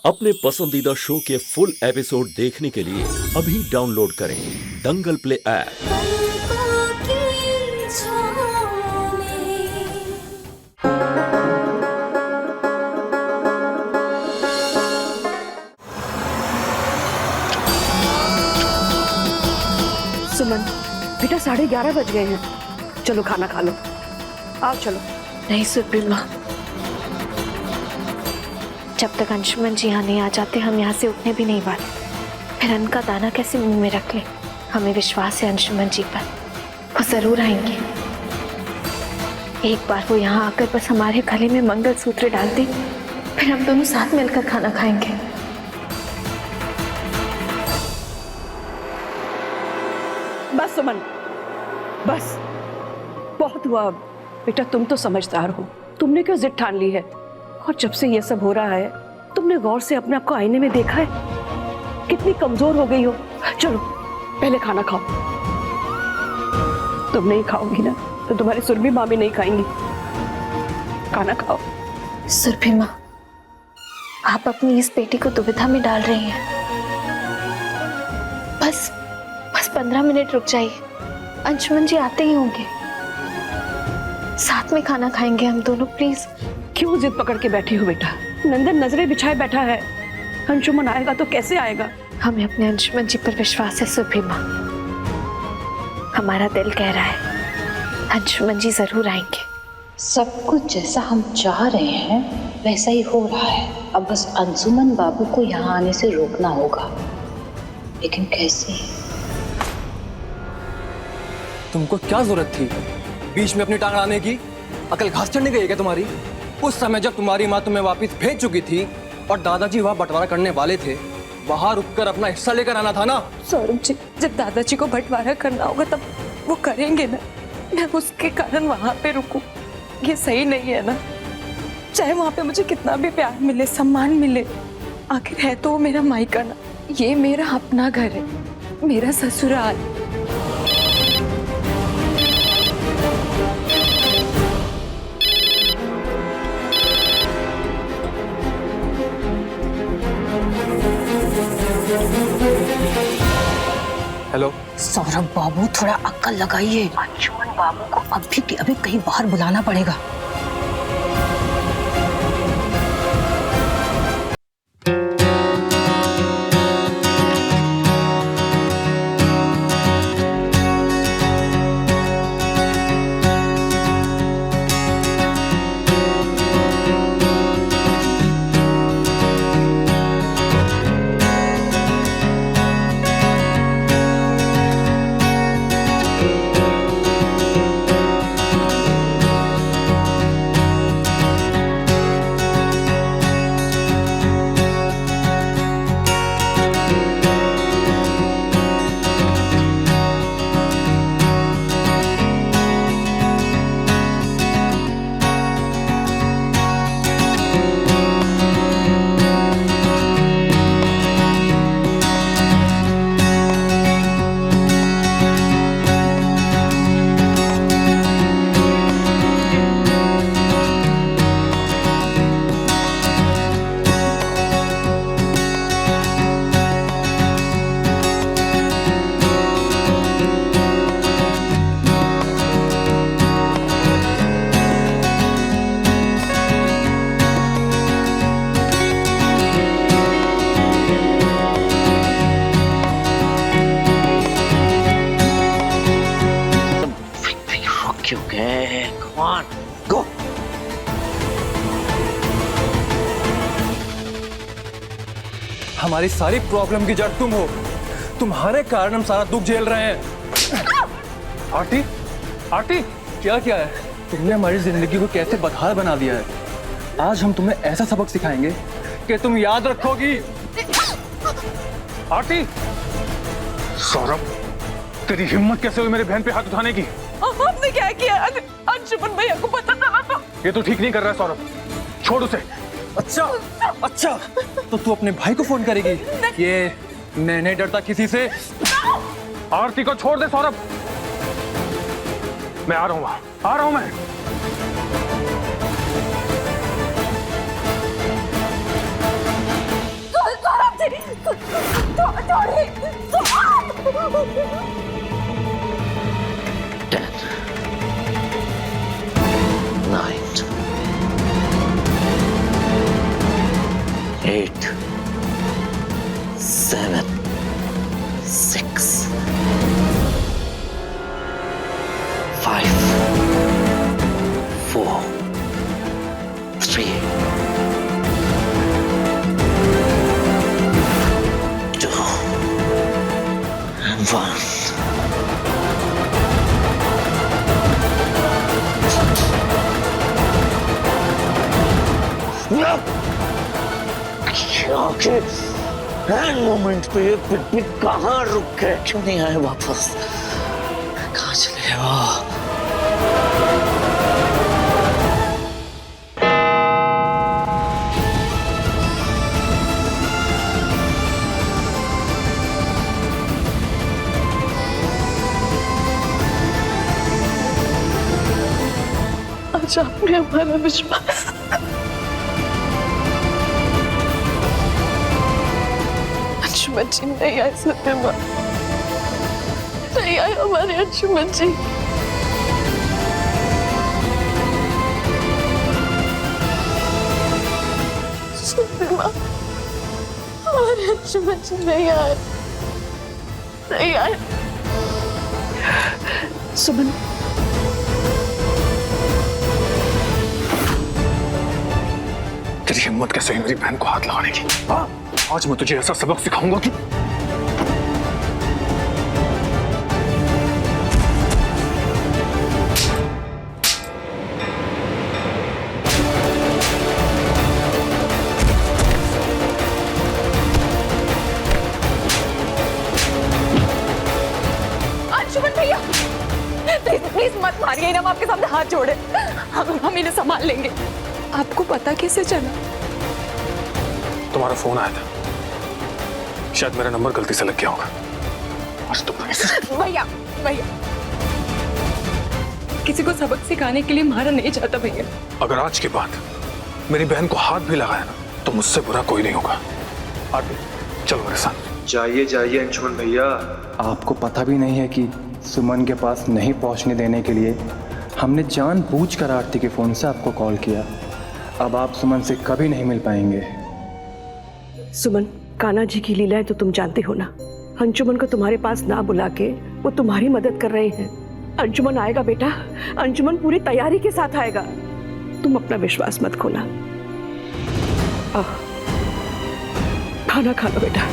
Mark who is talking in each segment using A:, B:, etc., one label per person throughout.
A: अपने पसंदीदा शो के फुल एपिसोड देखने के लिए अभी डाउनलोड करें दंगल प्ले ऐप।
B: पलकों की छाँव में।
C: सुमन, बेटा 11:30 बज गए हैं। चलो खाना खा लो। आओ चलो।
D: नहीं सुप्रीमा, जब तक अंशुमन जी यहाँ नहीं आ जाते हम यहाँ से उठने भी नहीं वाले। फिर अन्न का दाना कैसे मुंह में रख ले। हमें विश्वास है अंशुमन जी पर, वो जरूर आएंगे। एक बार वो यहाँ आकर बस हमारे गले में मंगलसूत्र डाल दे, फिर हम दोनों साथ मिलकर खाना खाएंगे।
C: बस सुमन, बस बहुत हुआ। बेटा तुम तो समझदार हो, तुमने क्यों जिद ठान ली है? और जब से ये सब हो रहा है तुमने गौर से अपने आप को आईने में देखा है? कितनी कमजोर हो गई हो। चलो पहले खाना खाओ। तुम नहीं खाओगी ना तो तुम्हारी सुरभि माँ भी नहीं खाएंगी। खाना खाओ।
D: सुरभि माँ, आप अपनी इस बेटी को दुविधा में डाल रही हैं। बस 15 मिनट रुक जाइए, अंशुमन जी आते ही होंगे। साथ में खाना खाएंगे हम दोनों, प्लीज।
C: क्यों जिद पकड़ के बैठी हो बेटा? नंदन नजरें बिछाए बैठा है। अंशुमन आएगा तो कैसे आएगा?
D: हमें अपने अंशुमन जी पर विश्वास है सुरभि माँ। हमारा दिल कह रहा है अंशुमन जी जरूर आएंगे।
E: सब कुछ जैसा हम चाह रहे हैं वैसा ही हो रहा है। अब बस अंशुमन बाबू को यहाँ आने से रोकना होगा, लेकिन कैसे?
F: तुमको क्या जरूरत थी बीच में अपनी टांग अड़ाने की? अकल घास चढ़ने गई है क्या तुम्हारी? उस समय जब तुम्हारी माँ तुम्हें वापस भेज चुकी थी और दादाजी वहाँ बंटवारा करने वाले थे, वहाँ रुककर अपना हिस्सा लेकर आना था ना।
G: सौरभ जी, जब दादाजी को बंटवारा करना होगा तब वो करेंगे ना। मैं उसके कारण वहाँ पे रुकूं, ये सही नहीं है ना। चाहे वहाँ पे मुझे कितना भी प्यार मिले, सम्मान मिले, आखिर है तो वो मेरा मायका ना। ये मेरा अपना घर है, मेरा ससुराल।
F: हेलो
E: सौरभ बाबू, थोड़ा अक्ल लगाइए। अंशुमन बाबू को अभी के अभी कहीं बाहर बुलाना पड़ेगा।
F: हमारी सारी प्रॉब्लम की जड़ तुम हो। तुम्हारे कारण हम सारा दुख झेल रहे हैं। आरती, आरती, क्या क्या है? तुमने हमारी जिंदगी को कैसे बदहाल बना दिया है। आज हम तुम्हें ऐसा सबक सिखाएंगे कि तुम याद रखोगी। आरती,
H: सौरभ, तेरी हिम्मत कैसे हुई मेरी बहन पे हाथ उठाने की?
G: आपने क्या किया? अंशुमन भैया को पता चला तो?
H: ये तो ठीक नहीं कर रहा है सौरभ, छोड़ उसे।
F: अच्छा अच्छा, तो तू अपने भाई को फोन करेगी? ये मैं नहीं डरता किसी से।
H: आरती को छोड़ दे सौरभ, मैं आ रहा हूँ, आ रहा हूँ मैं।
I: 8 7 6 5 4 3 2 and 1. आखिर एंड मोमेंट पे ये पिटपिट कहाँ रुक गए? क्यों नहीं आए वापस? कहाँ चले गए वो?
C: आज आपने हमारा विश्वास अंशुमन जी नहीं आए सत्यमा, नहीं आए हमारे अंशुमन जी। सत्यमा, हमारे अंशुमन जी नहीं आए, नहीं आए। सुमन,
H: तेरी हिम्मत कैसे हुई मेरी बहन को हाथ लगाने की? हाँ, आज मैं तुझे ऐसा सबक सिखाऊंगा कि
G: अंशुमन भैया, प्लीज प्लीज मत मारिए ना, हम आपके सामने हाथ जोड़े, हम इन्हें संभाल लेंगे। आपको पता कैसे चला?
H: तुम्हारा फोन आया था, शायद मेरा नंबर गलती से लग गया होगा। आज तुम
G: भैया भैया, किसी को सबक सिखाने के लिए मारा नहीं जाता भैया।
H: अगर आज के बाद मेरी बहन को हाथ भी लगाया ना तो मुझसे बुरा कोई नहीं होगा। आरती, चलो मेरे साथ।
F: जाइए जाइए अंशुमन भैया, आपको पता भी नहीं है कि सुमन के पास नहीं पहुंचने देने के लिए हमने जानबूझकर आरती के फोन से आपको कॉल किया। अब आप सुमन से कभी नहीं मिल पाएंगे।
C: सुमन, कान्हा जी की लीलाएं तो तुम जानते हो ना। अंशुमन को तुम्हारे पास ना बुला के वो तुम्हारी मदद कर रहे हैं। अंशुमन आएगा बेटा, अंशुमन पूरी तैयारी के साथ आएगा, तुम अपना विश्वास मत खोना। खाना खा लो बेटा।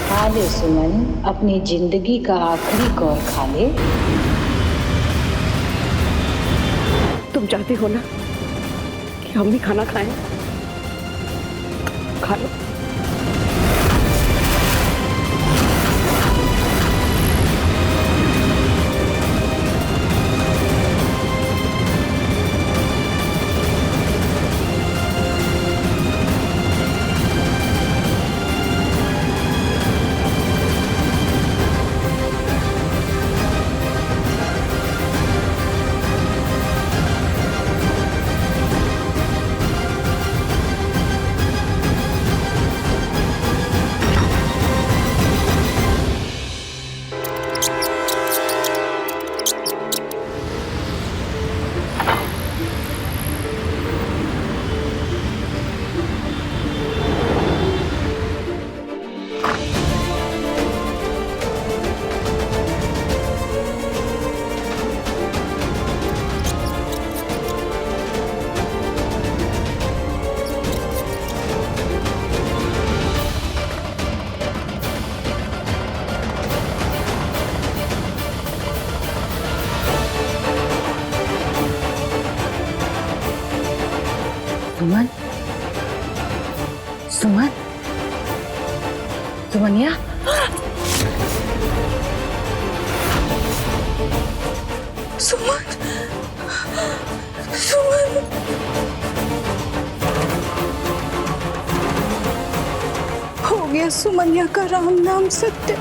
E: खा ले सुमन, अपनी जिंदगी का आखिरी कौर खा ले।
C: तुम चाहते हो ना कि हम भी खाना खाएं? खा लो।
E: सुमन, सुमन, सुमनिया,
G: सुमन, सुमन, हो गया सुमनिया का राम नाम सत्य।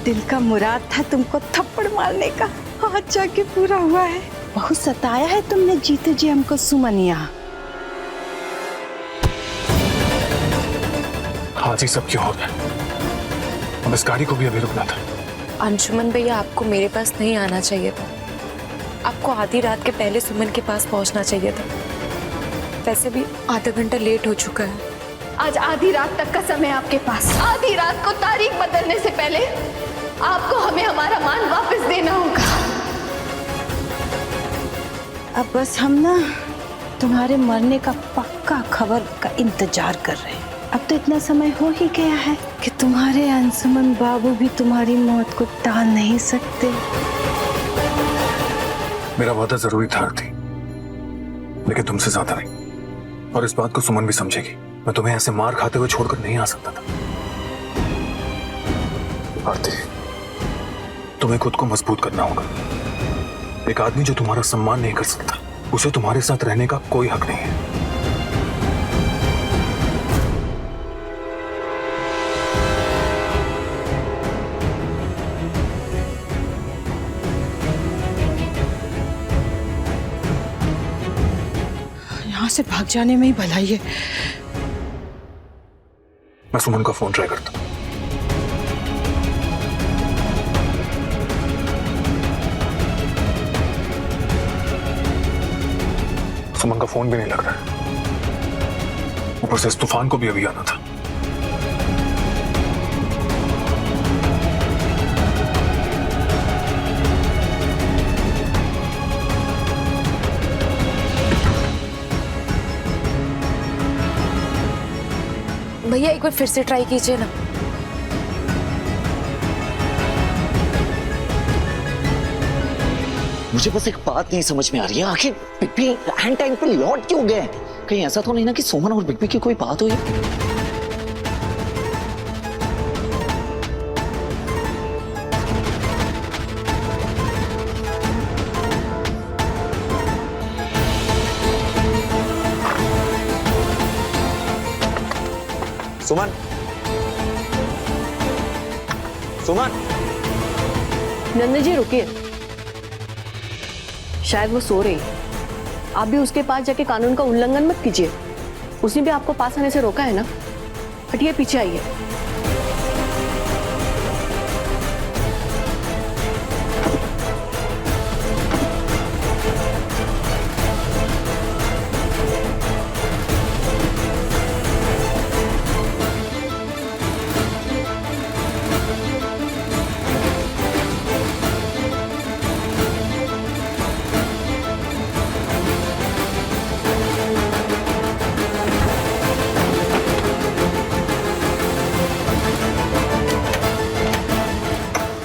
G: दिल का मुराद था तुमको थप्पड़ मारने का, आज जाके पूरा हुआ है। बहुत सताया है तुमने जीते जी हमको सुमन यहाँ।
H: आज ही सब क्यों हो गया? अब इस गाड़ी को भी अभी रुकना था।
G: अंशुमन भैया, आपको मेरे पास नहीं आना चाहिए था। आपको आधी रात के पहले सुमन के पास पहुंचना चाहिए था। वैसे भी आधा घंटा लेट हो चुका है।
C: आज आधी रात तक का समय आपके पास। आधी रात को तारीख बदलने से पहले आपको हमें हमारा मान वापस देना होगा।
G: अब बस हम ना तुम्हारे मरने का पक्का खबर का इंतजार कर रहे हैं। अब तो इतना समय हो ही गया है कि तुम्हारे अंशुमन बाबू भी तुम्हारी मौत को टाल नहीं सकते।
H: मेरा वादा जरूरी था आरती, लेकिन तुमसे ज्यादा नहीं। और इस बात को सुमन भी समझेगी। मैं तुम्हें ऐसे मार खाते हुए छोड़कर नहीं आ सकता था। आरती, तुम्हें खुद को मजबूत करना होगा। एक आदमी जो तुम्हारा सम्मान नहीं कर सकता, उसे तुम्हारे साथ रहने का कोई हक नहीं है।
G: यहाँ से भाग जाने में ही भलाई है।
H: मैं सुमन का फोन ट्राई करता हूं। सुमन का फोन भी नहीं लग रहा है। ऊपर से इस तूफान को भी अभी आना था।
G: भैया एक बार फिर से ट्राई कीजिए ना।
I: मुझे बस एक बात नहीं समझ में आ रही है, आखिर बिग एंड टाइम पे लौट क्यों गए? कहीं ऐसा तो नहीं ना कि सुमन और बिग की कोई बात हुई? सुमन, सुमन।
C: नंदा जी रुकिए, शायद वो सो रही। आप भी उसके पास जाके कानून का उल्लंघन मत कीजिए। उसने भी आपको पास आने से रोका है ना। हटिए, पीछे आइए।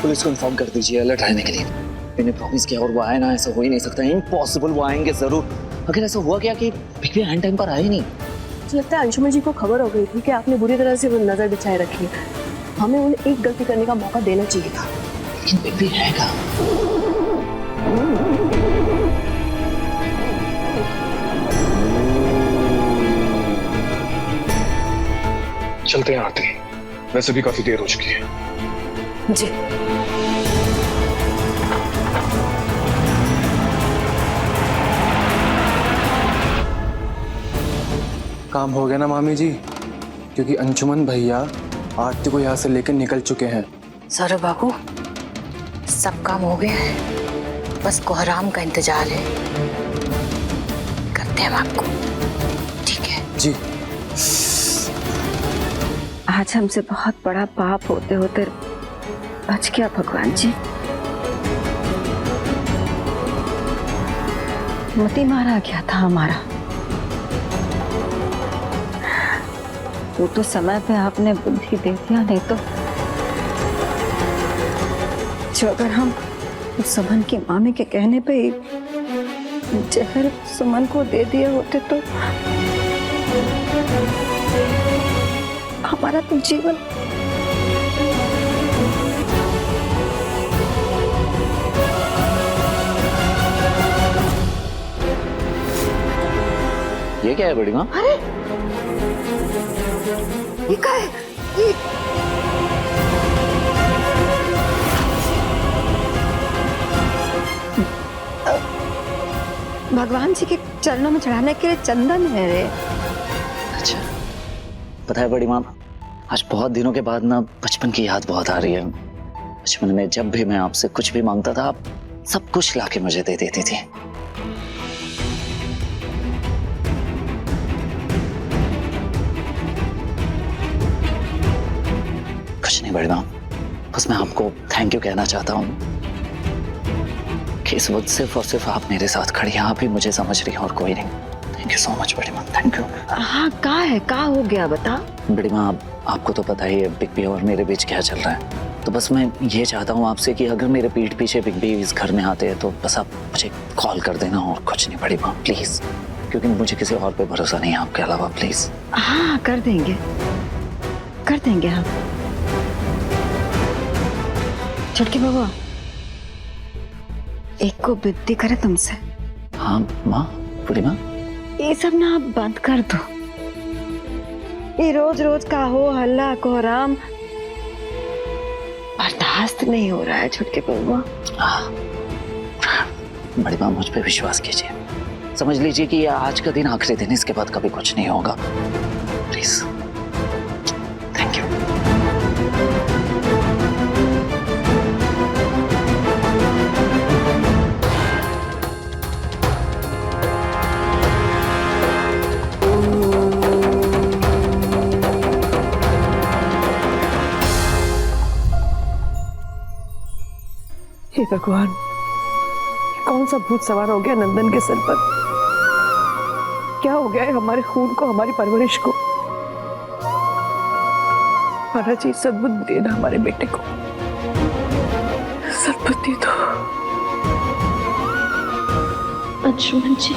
I: पुलिस को इन्फॉर्म कर दीजिए अलर्ट रहने के लिए। मैंने प्रॉमिस किया और वो आए ना, ऐसा हो ही नहीं सकता। इम्पॉसिबल, वो आएंगे जरूर। अगर ऐसा हुआ क्या कि बिग बी एंड टाइम पर आए नहीं?
C: मुझे लगता है अंशुमन जी को खबर हो गई थी कि आपने बुरी तरह से वो नजर बिछाए रखी है। हमें उन्हें एक गलती करने का मौका देना चाहिए था।
I: लेकिन बिग बी है कहाँ?
H: चलते हैं आरती, वैसे भी काफी देर हो चुकी है।
G: जी।
F: काम हो गया ना मामी जी, क्योंकि अंशुमन भैया आरती को यहाँ से लेकर निकल चुके हैं।
E: सौरभ बाबू, सब काम हो गया है, बस कोहराम का इंतजार है। करते हैं हम आपको, ठीक है?
F: जी।
D: आज हमसे बहुत बड़ा पाप होते होते बच गया भगवान जी। मती मारा गया था हमारा। तो समय पे आपने बुद्धि दे दिया, नहीं तो जो अगर हम सुमन की मामी के कहने पे जहर सुमन को दे दिए होते तो हमारा तो जीवन
I: ये क्या है बड़ी माँ?
C: अरे ये क्या है?
G: भगवान जी के चरणों में चढ़ाने के लिए चंदन है रे।
I: अच्छा, पता है बड़ी माँ, आज बहुत दिनों के बाद ना बचपन की याद बहुत आ रही है। बचपन में जब भी मैं आपसे कुछ भी मांगता था, आप सब कुछ लाके मुझे दे देती थी। कुछ नहीं बड़ी माँ, बस मैं आपको थैंक यू कहना चाहता हूँ कि इस वक्त सिर्फ और सिर्फ आप मेरे साथ खड़ी हैं, आप ही मुझे समझ रही हैं और कोई नहीं। थैंक यू सो मच बड़ी माँ, थैंक यू।
G: हाँ, का हो गया बता।
I: बड़ी माँ, आपको तो पता ही है बिग बी और मेरे बीच क्या चल रहा है। तो बस मैं ये चाहता हूँ आपसे कि अगर मेरे पीठ पीछे बिग बी इस घर में आते हैं तो बस आप मुझे कॉल कर देना, और कुछ नहीं बड़ी माँ, प्लीज, क्योंकि मुझे किसी और पे भरोसा नहीं है आपके अलावा, प्लीज।
G: हाँ, कर देंगे हम। छुटकी बबुआ, एक को विनती करे तुमसे।
I: हाँ माँ, बड़ी माँ।
G: ये सब ना आप बंद कर दो। ये रोज रोज का हो हल्ला कोहराम बर्दाश्त नहीं हो रहा है छुटकी बबुआ।
I: बड़ी माँ, मुझ पे विश्वास कीजिए, समझ लीजिए कि ये आज का दिन आखिरी दिन, इसके बाद कभी कुछ नहीं होगा, प्लीज। Thank you.
C: हे भगवान, कौन सा भूत सवार हो गया नंदन के सिर पर? क्या हो गया है हमारे खून को, हमारी परवरिश को? महाराज जी, सद्बुद्धि देना हमारे बेटे को, सद्बुद्धि दो।
D: अंशुमन जी,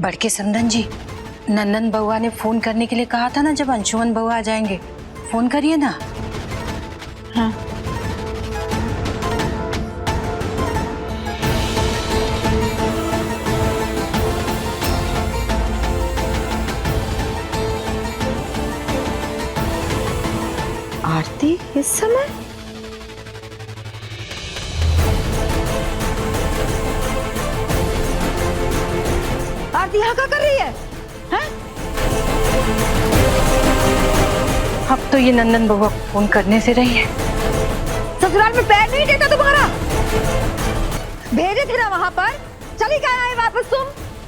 J: बड़के संदन जी, नंदन बउआ ने फोन करने के लिए कहा था ना, जब अंशुमन बउआ आ जाएंगे फोन करिए ना।
D: हाँ।
G: आरती इस समय? आरती यहाँ क्या कर रही है?
J: अब तो ये नंदन बउआ फोन करने से रही है।
G: ससुराल में पैर नहीं देता तुम्हारा? भेजे थे ना वहां पर, चली कहाँ आए वापस तुम?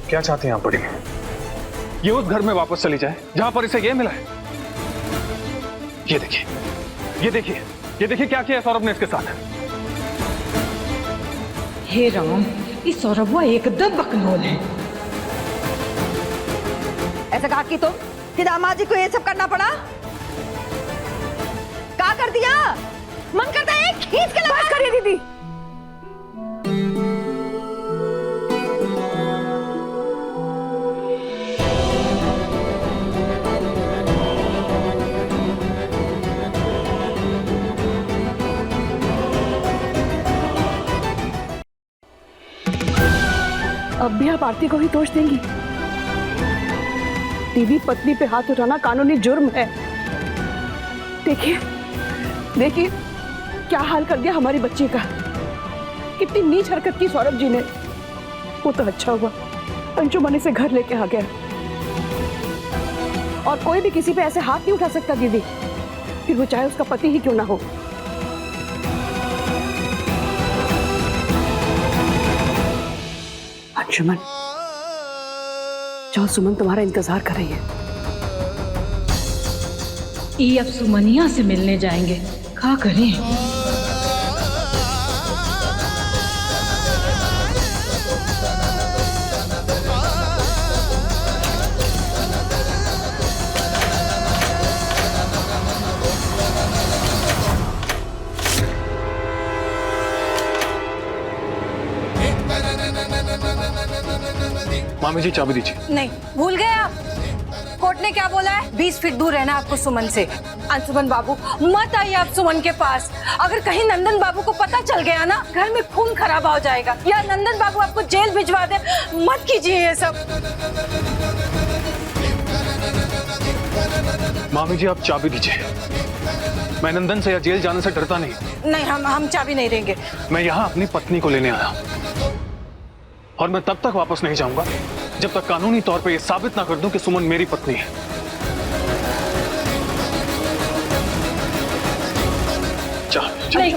H: क्या चाहते हैं आप बड़ी? ये उस घर में वापस चली जाए जहां पर इसे ये मिला है। ये देखिए, ये देखिए, ये देखिए क्या किया सौरभ ने इसके साथ।
K: हे राम, इस सौरभ एकदम बकलोल है।
G: ऐसा कहा कि तुम कि दामाद जी को ये सब करना पड़ा? क्या कर दिया? मन करता है खींच के लगा। बस करिए दीदी।
C: अब भी आप आरती को ही दोष देंगी? बीवी पत्नी पे हाथ उठाना कानूनी जुर्म है। देखिए देखिए क्या हाल कर दिया हमारी बच्ची का। कितनी नीच हरकत की सौरभ जी ने। वो तो अच्छा हुआ अंशुमन से घर लेके आ गया, और कोई भी किसी पे ऐसे हाथ नहीं उठा सकता दीदी, फिर वो चाहे उसका पति ही क्यों ना हो। अंशुमन, जाओ, सुमन तुम्हारा इंतजार कर रही है।
K: ये अब सुमनिया से मिलने जाएंगे, क्या करें?
H: मामी जी चाबी दीजिए।
J: नहीं, भूल गए आप। कोर्ट ने क्या बोला है? 20 फीट दूर रहना आपको सुमन से। अंशुमन बाबू, मत आइए आप सुमन के पास। अगर कहीं नंदन बाबू को पता चल गया ना, घर में खून खराबा हो जाएगा, या नंदन बाबू आपको जेल भिजवा दे। मत कीजिए ये सब।
H: मामी जी आप चाबी दीजिए। मैं नंदन से या जेल जाने से डरता नहीं।
J: नहीं, हम चाबी नहीं देंगे।
H: मैं यहाँ अपनी पत्नी को लेने आया और मैं तब तक वापस नहीं जाऊंगा जब तक कानूनी तौर पे ये साबित ना कर दूं कि सुमन मेरी पत्नी है।
C: नहीं,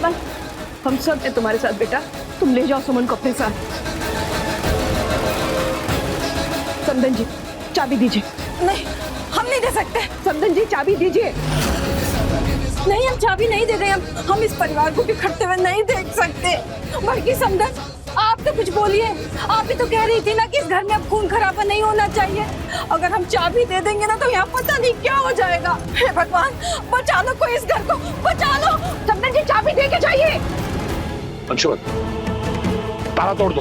C: हम सब हैं तुम्हारे साथ बेटा। तुम ले जाओ सुमन को अपने साथ। समदन जी चाबी दीजिए।
J: नहीं, हम नहीं दे सकते।
C: समदन जी चाबी दीजिए।
J: नहीं, हम चाबी नहीं दे रहे। हम इस परिवार को बिखरते हुए नहीं देख सकते। बल्कि समदन, आप तो कुछ बोलिए। आप ही तो कह रही थी ना कि इस घर में अब खून खराबा नहीं होना चाहिए। अगर हम चाबी दे देंगे ना तो यहाँ पता नहीं क्या हो जाएगा। हे भगवान, बचा लो कोई इस घर को, बचा लो।
C: समदन जी चाबी दे के जाइए।
H: अंशुमन, ताला तोड़ दो।